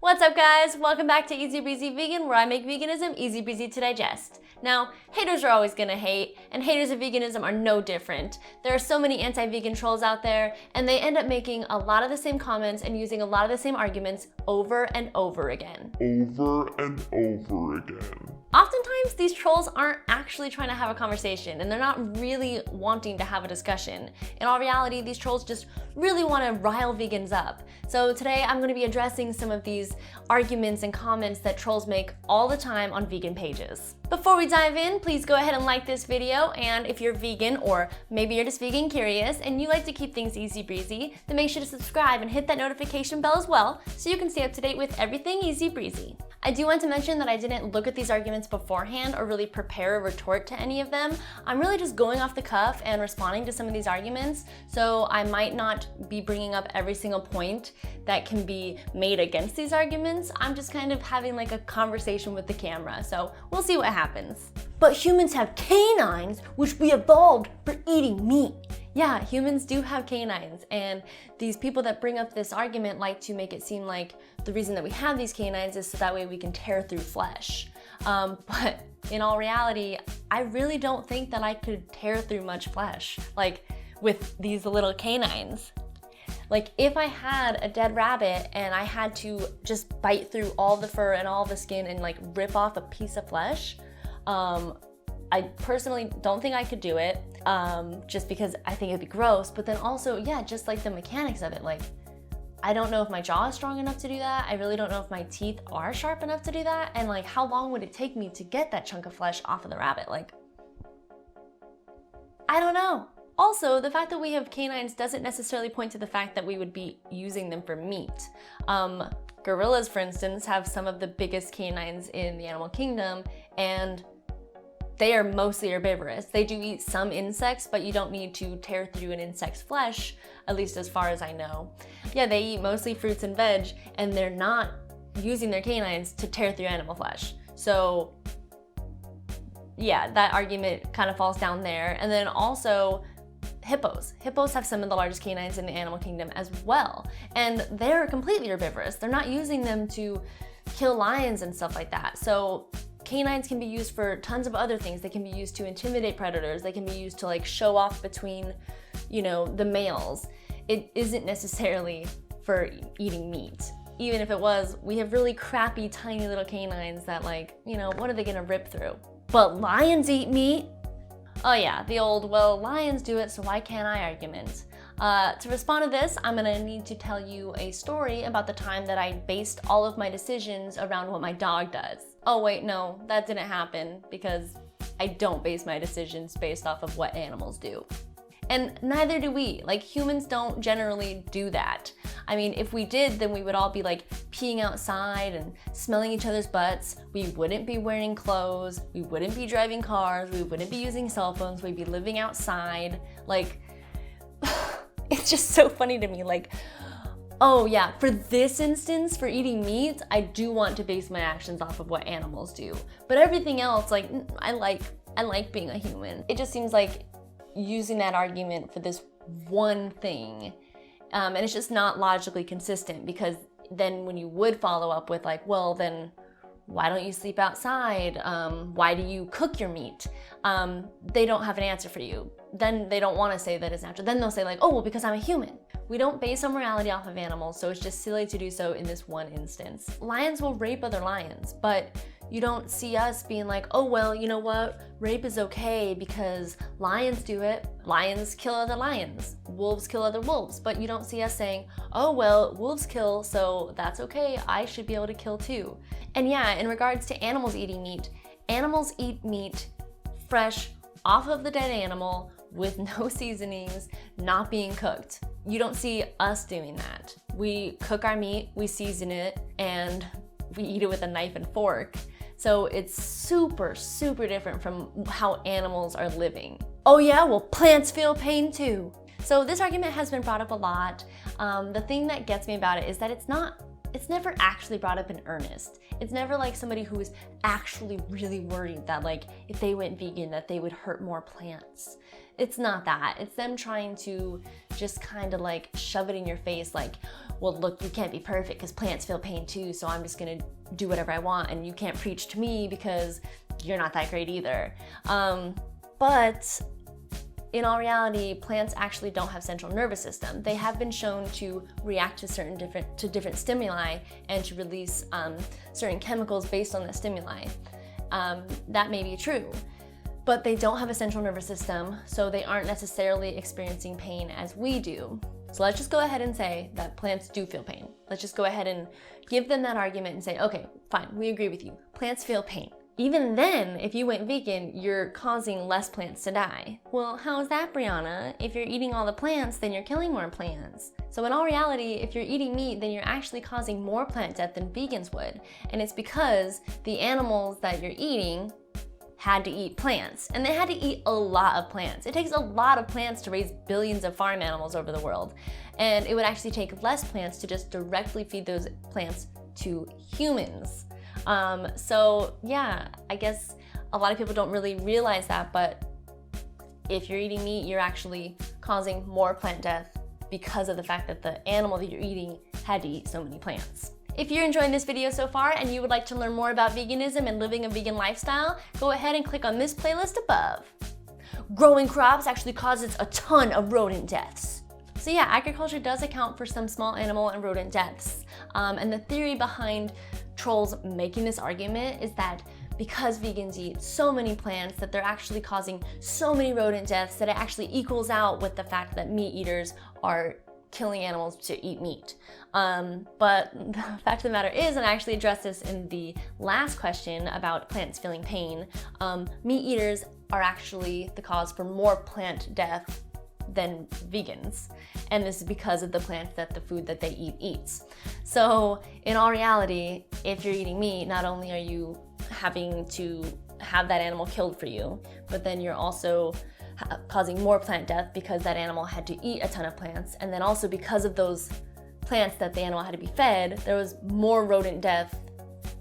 What's up guys? Welcome back to Easy Breezy Vegan, where I make veganism easy breezy to digest. Now, haters are always gonna hate, and haters of veganism are no different. There are so many anti-vegan trolls out there, and they end up making a lot of the same comments and using a lot of the same arguments over and over again. Oftentimes, these trolls aren't actually trying to have a conversation, and they're not really wanting to have a discussion. In all reality, these trolls just really want to rile vegans up. So today, I'm going to be addressing some of these arguments and comments that trolls make all the time on vegan pages. Before we dive in, please go ahead and like this video, and if you're vegan, or maybe you're just vegan curious, and you like to keep things easy breezy, then make sure to subscribe and hit that notification bell as well, so you can stay up to date with everything easy breezy. I do want to mention that I didn't look at these arguments beforehand or really prepare a retort to any of them. I'm really just going off the cuff and responding to some of these arguments, so I might not be bringing up every single point that can be made against these arguments. I'm just kind of having like a conversation with the camera, so we'll see what happens. But humans have canines, which we evolved for eating meat. Yeah, humans do have canines, and these people that bring up this argument like to make it seem like the reason that we have these canines is so that way we can tear through flesh. But in all reality, I really don't think that I could tear through much flesh, like with these little canines. Like if I had a dead rabbit and I had to just bite through all the fur and all the skin and like rip off a piece of flesh, I personally don't think I could do it, just because I think it'd be gross, but then also, yeah, just like the mechanics of it, like, I don't know if my jaw is strong enough to do that. I really don't know if my teeth are sharp enough to do that. And like, how long would it take me to get that chunk of flesh off of the rabbit? Like, I don't know. Also, the fact that we have canines doesn't necessarily point to the fact that we would be using them for meat. Gorillas, for instance, have some of the biggest canines in the animal kingdom, and they are mostly herbivorous. They do eat some insects, but you don't need to tear through an insect's flesh, at least as far as I know. Yeah, they eat mostly fruits and veg, and they're not using their canines to tear through animal flesh. So yeah, that argument kind of falls down there. And then also hippos. Hippos have some of the largest canines in the animal kingdom as well, and they're completely herbivorous. They're not using them to kill lions and stuff like that. So canines can be used for tons of other things. They can be used to intimidate predators. They can be used to like show off between, you know, the males. It isn't necessarily for eating meat. Even if it was, we have really crappy, tiny little canines that like, you know, what are they gonna rip through? But lions eat meat? Oh yeah, the old, well, lions do it, so why can't I argument. To respond to this, I'm gonna need to tell you a story about the time that I based all of my decisions around what my dog does. Oh wait, no, that didn't happen, because I don't base my decisions based off of what animals do. And neither do we. Like, humans don't generally do that. I mean, if we did, then we would all be like peeing outside and smelling each other's butts. We wouldn't be wearing clothes. We wouldn't be driving cars. We wouldn't be using cell phones. We'd be living outside. Like, it's just so funny to me. Like, oh yeah, for this instance, for eating meat, I do want to base my actions off of what animals do. But everything else, like, I like being a human. It just seems like using that argument for this one thing, and it's just not logically consistent, because then when you would follow up with like, well, then why don't you sleep outside? Why do you cook your meat? They don't have an answer for you. Then they don't want to say that it's natural. Then they'll say like, oh, well, because I'm a human. We don't base our morality off of animals, so it's just silly to do so in this one instance. Lions will rape other lions, but you don't see us being like, oh, well, you know what? Rape is okay because lions do it. Lions kill other lions. Wolves kill other wolves. But you don't see us saying, oh, well, wolves kill, so that's okay. I should be able to kill too. And yeah, in regards to animals eating meat, animals eat meat fresh off of the dead animal with no seasonings, not being cooked. You don't see us doing that. We cook our meat, we season it, and we eat it with a knife and fork. So it's super, super different from how animals are living. Oh yeah, well, plants feel pain too. So this argument has been brought up a lot. The thing that gets me about it is that it's not it's never actually brought up in earnest. It's never like somebody who is actually really worried that like if they went vegan that they would hurt more plants. It's not that. It's them trying to just kind of like shove it in your face like, well, look, you can't be perfect because plants feel pain too, so I'm just gonna do whatever I want and you can't preach to me because you're not that great either. But in all reality, plants actually don't have central nervous system. They have been shown to react to different stimuli and to release certain chemicals based on the stimuli. That may be true, but they don't have a central nervous system, so they aren't necessarily experiencing pain as we do. So let's just go ahead and say that plants do feel pain. Let's just go ahead and give them that argument and say, okay, fine, we agree with you. Plants feel pain. Even then, if you went vegan, you're causing less plants to die. Well, how is that, Brianna? If you're eating all the plants, then you're killing more plants. So in all reality, if you're eating meat, then you're actually causing more plant death than vegans would. And it's because the animals that you're eating had to eat plants, and they had to eat a lot of plants. It takes a lot of plants to raise billions of farm animals over the world, and it would actually take less plants to just directly feed those plants to humans. So yeah, I guess a lot of people don't really realize that, but if you're eating meat, you're actually causing more plant death because of the fact that the animal that you're eating had to eat so many plants. If you're enjoying this video so far and you would like to learn more about veganism and living a vegan lifestyle, go ahead and click on this playlist above. Growing crops actually causes a ton of rodent deaths. So yeah, agriculture does account for some small animal and rodent deaths. And the theory behind trolls making this argument is that because vegans eat so many plants that they're actually causing so many rodent deaths that it actually equals out with the fact that meat eaters are killing animals to eat meat. But the fact of the matter is, and I actually addressed this in the last question about plants feeling pain, meat eaters are actually the cause for more plant death than vegans. And this is because of the plants that the food that they eat eats. So in all reality, if you're eating meat, not only are you having to have that animal killed for you, but then you're also causing more plant death because that animal had to eat a ton of plants. And then also because of those plants that the animal had to be fed, there was more rodent death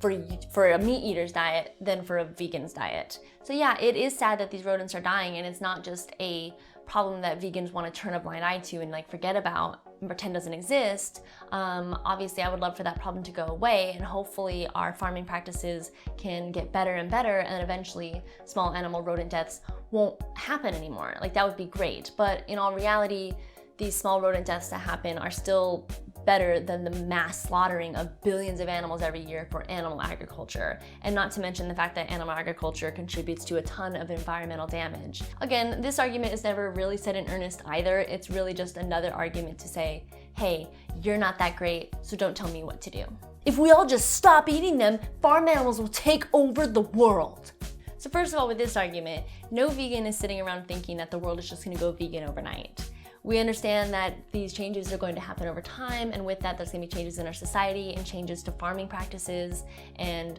for a meat eater's diet than for a vegan's diet. So yeah, it is sad that these rodents are dying, and it's not just a problem that vegans want to turn a blind eye to and like forget about and pretend doesn't exist. Obviously, I would love for that problem to go away, and hopefully our farming practices can get better and better, and eventually small animal rodent deaths won't happen anymore. Like, that would be great. But in all reality, these small rodent deaths that happen are still better than the mass slaughtering of billions of animals every year for animal agriculture. And not to mention the fact that animal agriculture contributes to a ton of environmental damage. Again, this argument is never really said in earnest either. It's really just another argument to say, hey, you're not that great, so don't tell me what to do. If we all just stop eating them, farm animals will take over the world. So first of all, with this argument, no vegan is sitting around thinking that the world is just gonna go vegan overnight. We understand that these changes are going to happen over time, and with that, there's gonna be changes in our society and changes to farming practices and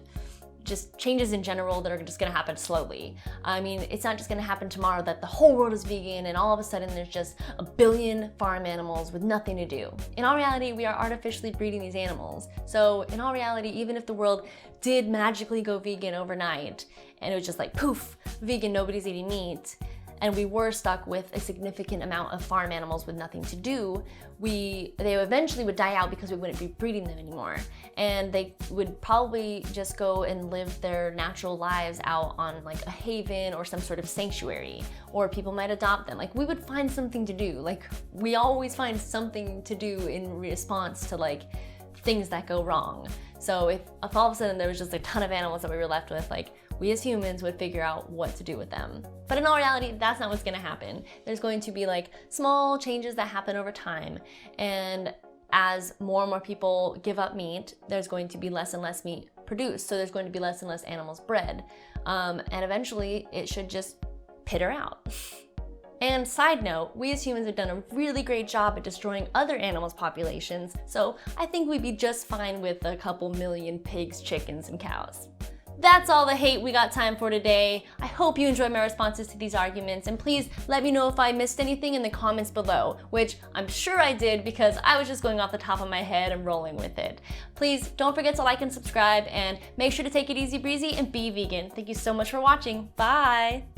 just changes in general that are just gonna happen slowly. I mean, it's not just gonna happen tomorrow that the whole world is vegan and all of a sudden there's just a billion farm animals with nothing to do. In all reality, we are artificially breeding these animals. So in all reality, even if the world did magically go vegan overnight and it was just like poof, vegan, nobody's eating meat, and we were stuck with a significant amount of farm animals with nothing to do, they eventually would die out because we wouldn't be breeding them anymore. And they would probably just go and live their natural lives out on like a haven or some sort of sanctuary, or people might adopt them. Like, we would find something to do. Like, we always find something to do in response to like things that go wrong. So if all of a sudden there was just a ton of animals that we were left with, like, we as humans would figure out what to do with them. But in all reality, that's not what's gonna happen. There's going to be like small changes that happen over time. And as more and more people give up meat, there's going to be less and less meat produced. So there's going to be less and less animals bred. And eventually it should just peter out. And side note, we as humans have done a really great job at destroying other animals' populations, so I think we'd be just fine with a couple million pigs, chickens, and cows. That's all the hate we got time for today. I hope you enjoyed my responses to these arguments, and please let me know if I missed anything in the comments below, which I'm sure I did because I was just going off the top of my head and rolling with it. Please don't forget to like and subscribe, and make sure to take it easy breezy and be vegan. Thank you so much for watching. Bye!